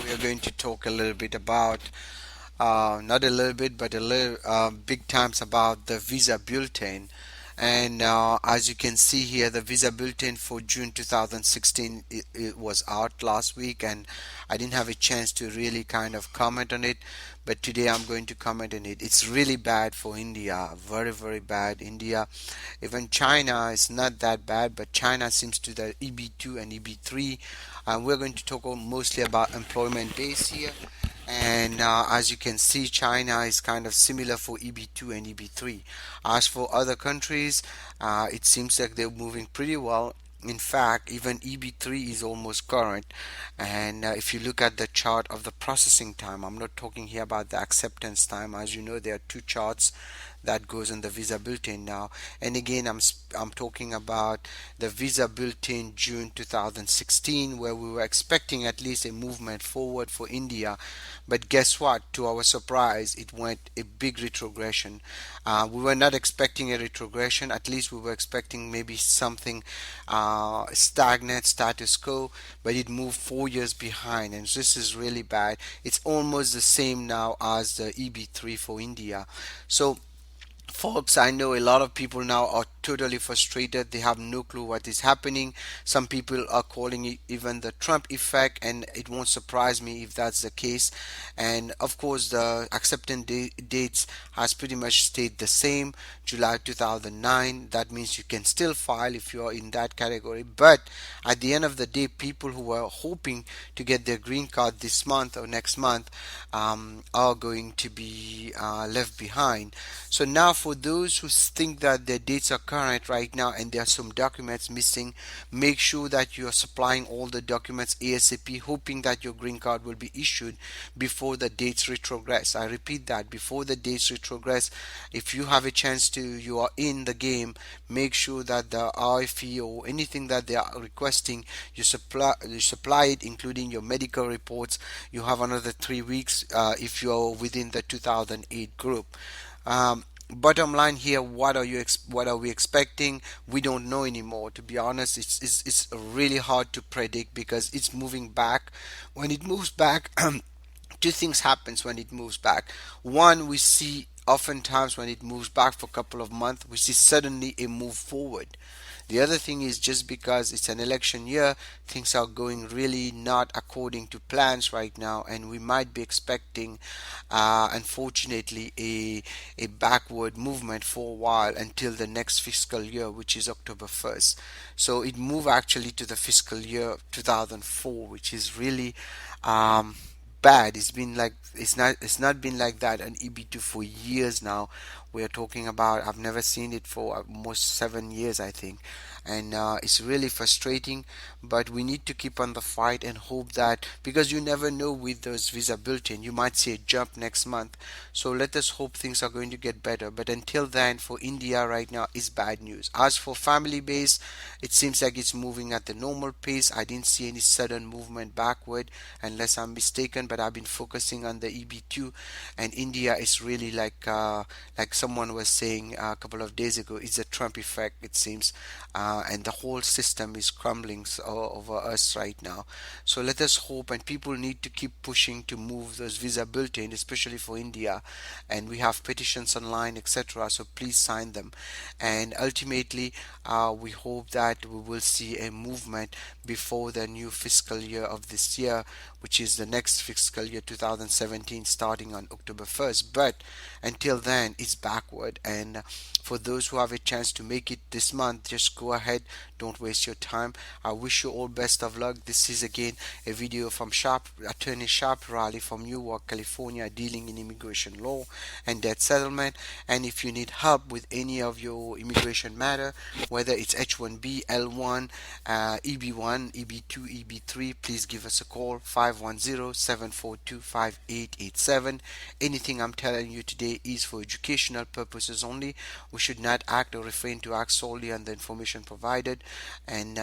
we are going to talk a little bit about, not a little bit, but a little big times about the visa bulletin. And as you can see here, the visa bulletin for June 2016 it was out last week, and I didn't have a chance to really kind of comment on it. But today I'm going to comment on it. It's really bad for India, very very bad. India, even China is not that bad, but China seems to the EB2 and EB3. We're going to talk mostly about employment base here. And as you can see, China is kind of similar for EB2 and EB3. As for other countries, it seems like they're moving pretty well. In fact, even EB3 is almost current. And if you look at the chart of the processing time, I'm not talking here about the acceptance time. As you know, there are two charts that goes in the visa bulletin now. And again, I'm talking about the visa bulletin June 2016, where we were expecting at least a movement forward for India. But guess what? To our surprise, it went a big retrogression. We were not expecting a retrogression. At least we were expecting maybe something stagnant, status quo, but it moved 4 years behind, and this is really bad. It's almost the same now as the EB3 for India. So folks, I know a lot of people now are totally frustrated. They have no clue what is happening. Some people are calling it even the Trump effect, and it won't surprise me if that's the case. And of course, the acceptance dates has pretty much stayed the same, July 2009. That means you can still file if you are in that category. But at the end of the day, people who were hoping to get their green card this month or next month are going to be left behind. So now for those who think that their dates are current right now and there are some documents missing, make sure that you are supplying all the documents ASAP, hoping that your green card will be issued before the dates retrogress. I repeat that, before the dates retrogress. If you have a chance to, you are in the game, make sure that the RFE or anything that they are requesting, you supply it, including your medical reports. You have another 3 weeks if you are within the 2008 group. Bottom line here, what are we expecting? We don't know anymore. To be honest, it's really hard to predict because it's moving back. When it moves back, two things happens when it moves back. One, we see oftentimes when it moves back for a couple of months, we see suddenly a move forward. The other thing is, just because it's an election year, things are going really not according to plans right now, and we might be expecting, unfortunately, a backward movement for a while until the next fiscal year, which is October 1st. So it moved actually to the fiscal year 2004, which is really bad. It's not been like that on EB2 for years now. We are talking about, I've never seen it for almost 7 years, I think. And it's really frustrating, but we need to keep on the fight and hope that, because you never know with those visa built-in, you might see a jump next month. So let us hope things are going to get better. But until then, for India right now is bad news. As for family base, it seems like it's moving at the normal pace. I didn't see any sudden movement backward, unless I'm mistaken, but I've been focusing on the EB2, and India is really like someone was saying a couple of days ago, it's a Trump effect, it seems, and the whole system is crumbling over us right now. So let us hope, and people need to keep pushing to move those visa built in, especially for India. And we have petitions online, etc. So please sign them. And ultimately, we hope that we will see a movement before the new fiscal year of this year, which is the next fiscal year 2017, starting on October 1st. But until then, it's backward. And for those who have a chance to make it this month, just go ahead, don't waste your time. I wish you all best of luck. This is again a video from attorney Sharp Riley from Newark, California, dealing in immigration law and debt settlement. And if you need help with any of your immigration matter, whether it's H1B, L1, EB1, EB2, EB3, please give us a call, 510-742-5887. Anything I'm telling you today is for educational purposes only. We should not act or refrain to act solely on the information provided. And